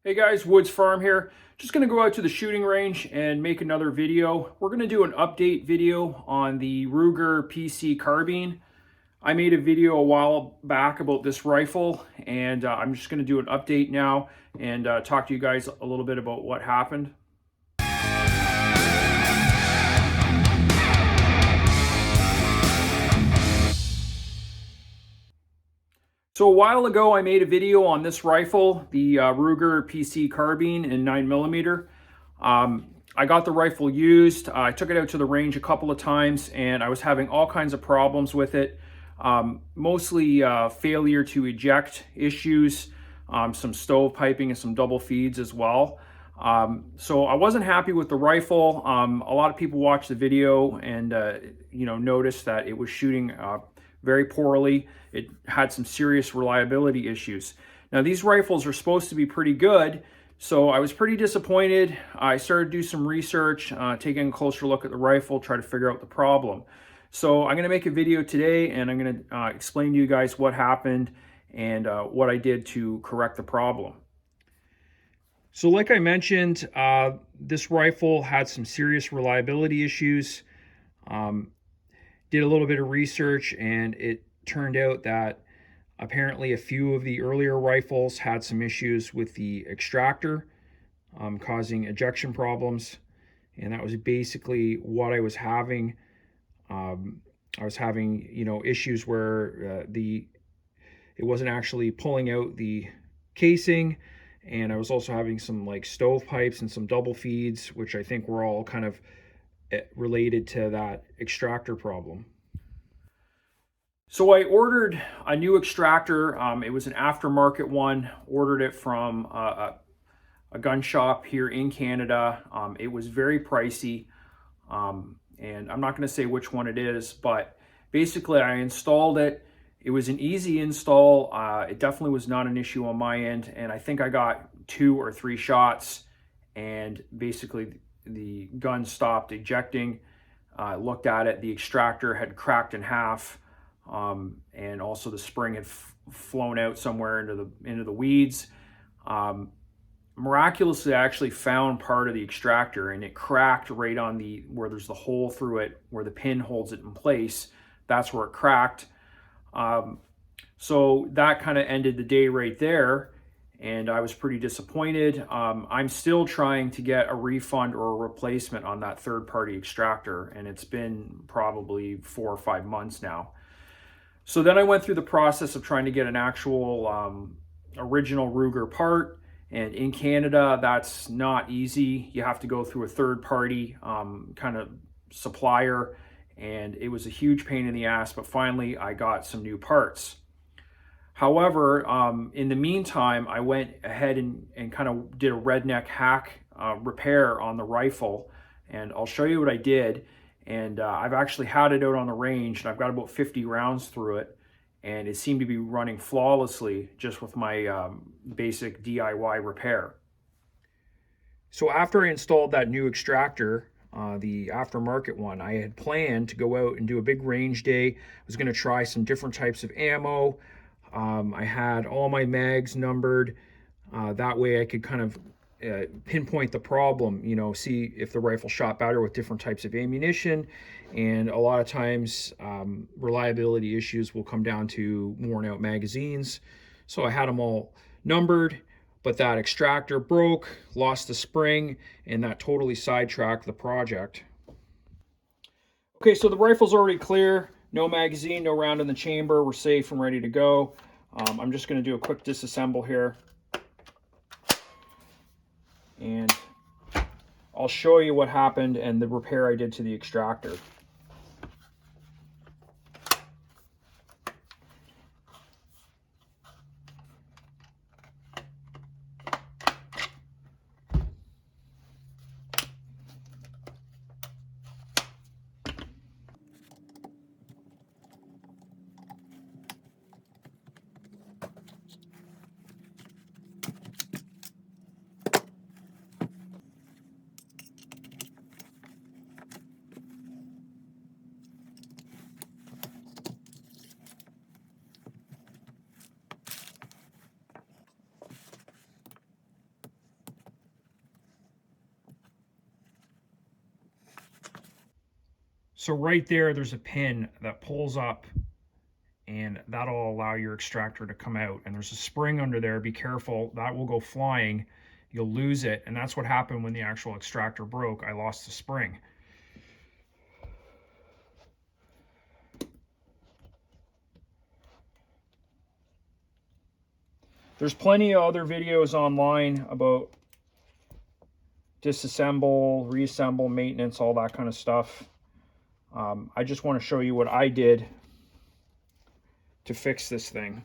Hey guys, Woods Farm here. Just going to go out to the shooting range and make another video. We're going to do an update video on the Ruger PC Carbine. I made a video a while back about this rifle, and I'm just going to do an update now and talk to you guys a little bit about what happened. So a while ago, I made a video on this rifle, the Ruger PC Carbine in 9mm. I got the rifle used. I took it out to the range a couple of times, and I was having all kinds of problems with it. Mostly failure to eject issues, some stove piping and some double feeds as well. So I wasn't happy with the rifle. A lot of people watched the video and noticed that it was shooting very poorly. It had some serious reliability issues. Now these rifles are supposed to be pretty good, so I was pretty disappointed. I started to do some research, taking a closer look at the rifle, try to figure out the problem. So I'm going to make a video today, and I'm going to explain to you guys what happened and what I did to correct the problem. So like I mentioned, this rifle had some serious reliability issues. Did a little bit of research, and it turned out that apparently a few of the earlier rifles had some issues with the extractor, causing ejection problems, and that was basically what I was having. I was having, issues where it wasn't actually pulling out the casing, and I was also having some like stove pipes and some double feeds, which I think were all kind of related to that extractor problem. So I ordered a new extractor. It was an aftermarket one. Ordered it from a gun shop here in Canada. It was very pricey, and I'm not going to say which one it is, but basically I installed it. It was an easy install. It definitely was not an issue on my end, and I think I got 2 or 3 shots, and basically the gun stopped ejecting. Looked at it, the extractor had cracked in half, and also the spring had flown out somewhere into the weeds. Miraculously, I actually found part of the extractor, and it cracked right on where there's the hole through it, where the pin holds it in place. That's where it cracked. So that kind of ended the day right there, and I was pretty disappointed. I'm still trying to get a refund or a replacement on that third-party extractor, and it's been probably 4 or 5 months now. So then I went through the process of trying to get an actual original Ruger part, and in Canada, that's not easy. You have to go through a third-party kind of supplier, and it was a huge pain in the ass, but finally I got some new parts. However, in the meantime, I went ahead and kind of did a redneck hack repair on the rifle, and I'll show you what I did. And I've actually had it out on the range, and I've got about 50 rounds through it, and it seemed to be running flawlessly just with my basic DIY repair. So after I installed that new extractor, the aftermarket one, I had planned to go out and do a big range day. I was going to try some different types of ammo. I had all my mags numbered. That way I could kind of pinpoint the problem, see if the rifle shot better with different types of ammunition. And a lot of times reliability issues will come down to worn out magazines. So I had them all numbered, but that extractor broke, lost the spring, and that totally sidetracked the project. Okay, so the rifle's already clear. No magazine, no round in the chamber. We're safe and ready to go. I'm just going to do a quick disassemble here, and I'll show you what happened and the repair I did to the extractor. So right there's a pin that pulls up, and that'll allow your extractor to come out. And there's a spring under there. Be careful, that will go flying. You'll lose it. And that's what happened when the actual extractor broke. I lost the spring. There's plenty of other videos online about disassemble, reassemble, maintenance, all that kind of stuff. I just want to show you what I did to fix this thing.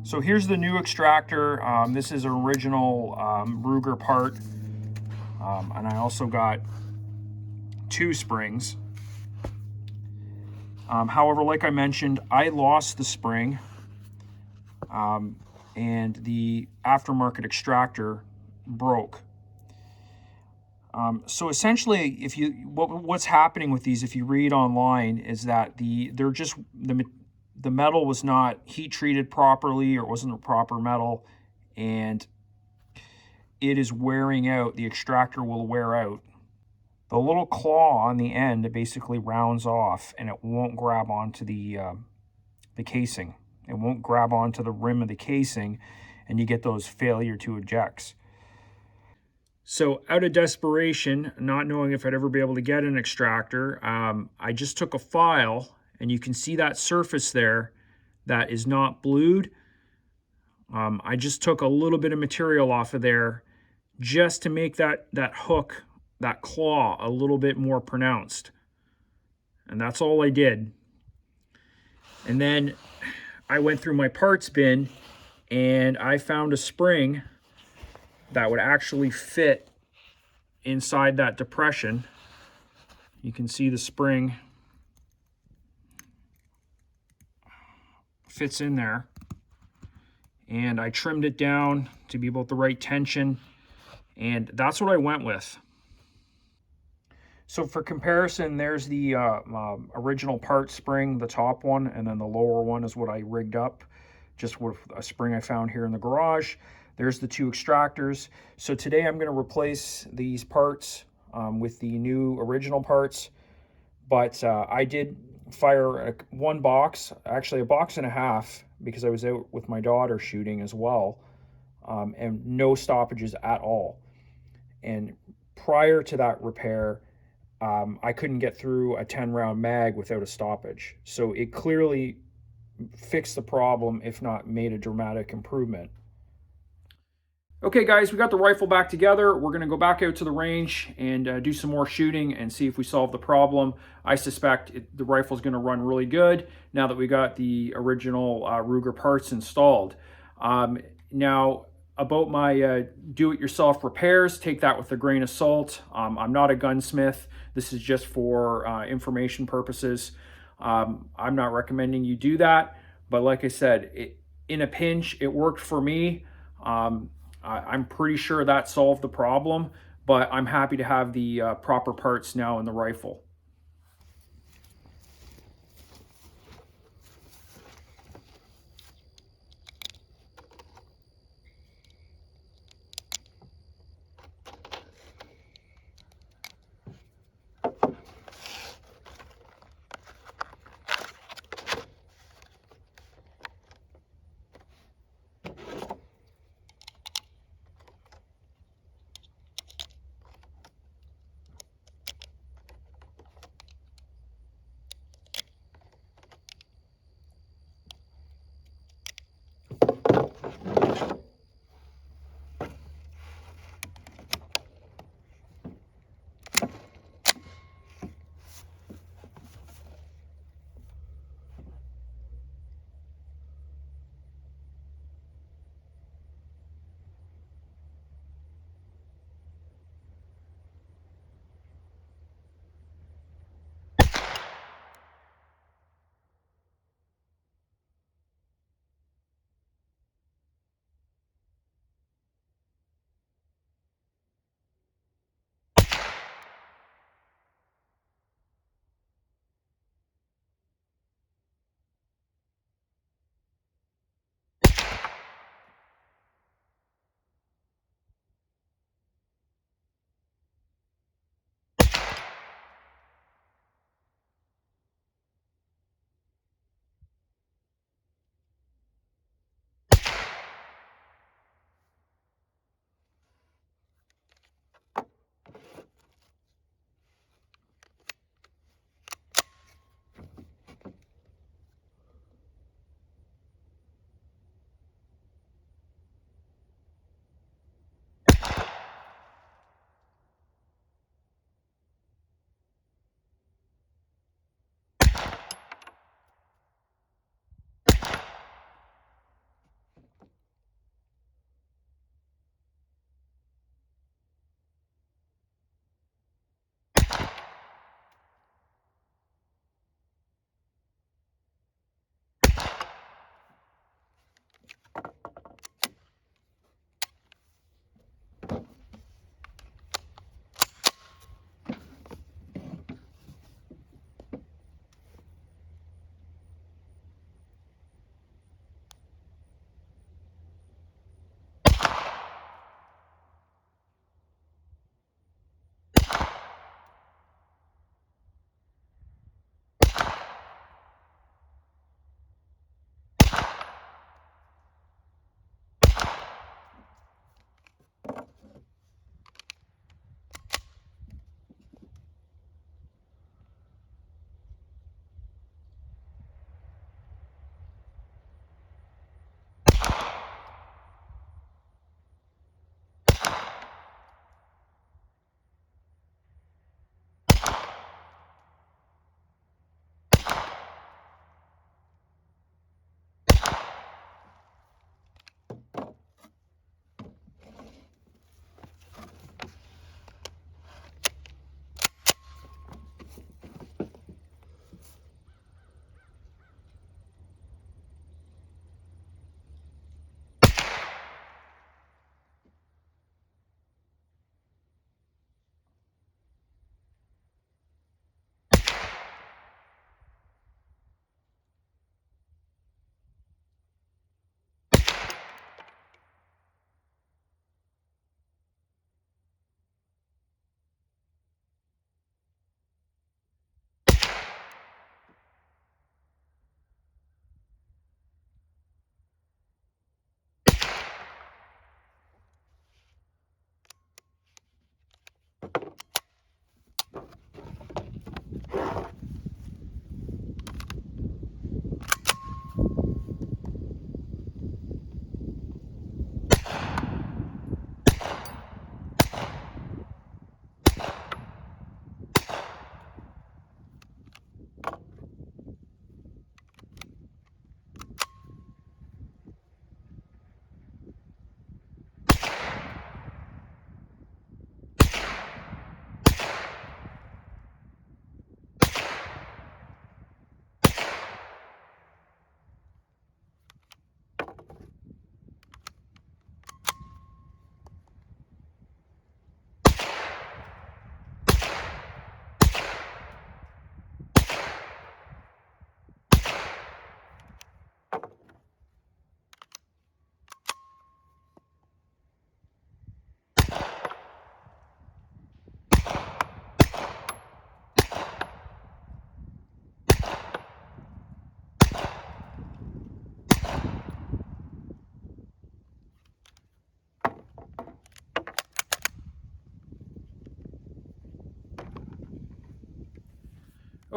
So here's the new extractor. This is an original Ruger part. And I also got 2 springs. However, like I mentioned, I lost the spring, and the aftermarket extractor broke. So essentially, if you what's happening with these, if you read online, is that the metal was not heat treated properly, or it wasn't a proper metal, and it is wearing out. The extractor will wear out. The little claw on the end, it basically rounds off, and it won't grab onto the casing. It won't grab onto the rim of the casing, and you get those failure to ejects. So out of desperation, not knowing if I'd ever be able to get an extractor, I just took a file, and you can see that surface there that is not blued. I just took a little bit of material off of there just to make that hook, that claw, a little bit more pronounced. And that's all I did. And then I went through my parts bin, and I found a spring that would actually fit inside that depression. You can see the spring fits in there. And I trimmed it down to be about the right tension, and that's what I went with. So for comparison, there's the original part spring, the top one, and then the lower one is what I rigged up just with a spring I found here in the garage. There's the 2 extractors. So today I'm going to replace these parts with the new original parts, but I did fire one box, actually a box and a half, because I was out with my daughter shooting as well, and no stoppages at all. And prior to that repair, I couldn't get through a 10-round mag without a stoppage. So it clearly fixed the problem, if not made a dramatic improvement. Okay guys, we got the rifle back together. We're gonna go back out to the range and do some more shooting and see if we solve the problem. I suspect the rifle's gonna run really good now that we got the original Ruger parts installed. Now, about my do-it-yourself repairs, take that with a grain of salt. I'm not a gunsmith. This is just for information purposes. I'm not recommending you do that, but like I said, in a pinch, it worked for me. I'm pretty sure that solved the problem, but I'm happy to have the proper parts now in the rifle.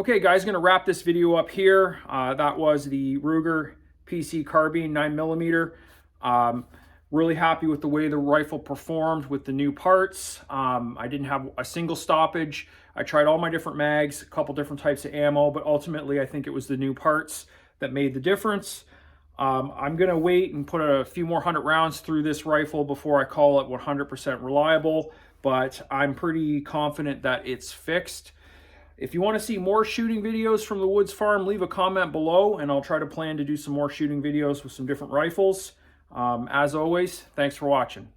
Okay guys, going to wrap this video up here. That was the Ruger PC Carbine 9mm. Really happy with the way the rifle performed with the new parts. I didn't have a single stoppage. I tried all my different mags, a couple different types of ammo, but ultimately I think it was the new parts that made the difference. I'm going to wait and put a few more 100 rounds through this rifle before I call it 100% reliable, but I'm pretty confident that it's fixed. If you want to see more shooting videos from the Woods Farm, leave a comment below and I'll try to plan to do some more shooting videos with some different rifles. As always, thanks for watching.